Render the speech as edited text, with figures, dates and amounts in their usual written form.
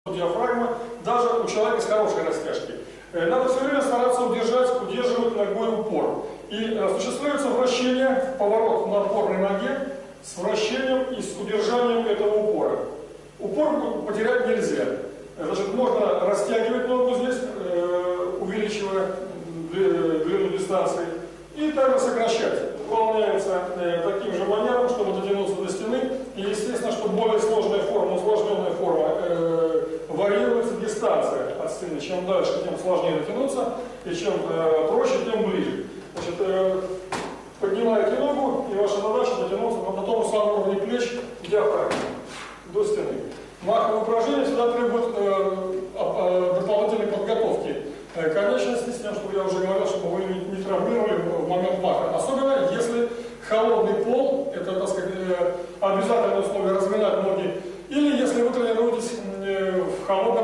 Диафрагма, даже у человека с хорошей растяжкой. Надо все время стараться удерживать ногой упор. И осуществляется вращение, поворот на опорной ноге с вращением и с удержанием этого упора. Упор потерять нельзя. Значит, можно растягивать ногу здесь, увеличивая длину дистанции, и также сокращать. Выполняется таким же манером, чтобы дотянуться до стены. И естественно, что более сложная форма, усложненная форма, варьируется дистанция от стены. Чем дальше, тем сложнее дотянуться, и чем проще, тем ближе. Значит, поднимаете ногу, и ваша задача дотянуться на том самом уровне плеч диафрагмы до стены. Маховые упражнения всегда требуют дополнительной подготовки конечности, с тем, чтобы я уже говорил, чтобы вы не травмировали в момент маха. Особенно если холодный пол, это, так сказать, обязательное условие разминать ноги, или если вы тренируетесь в холодном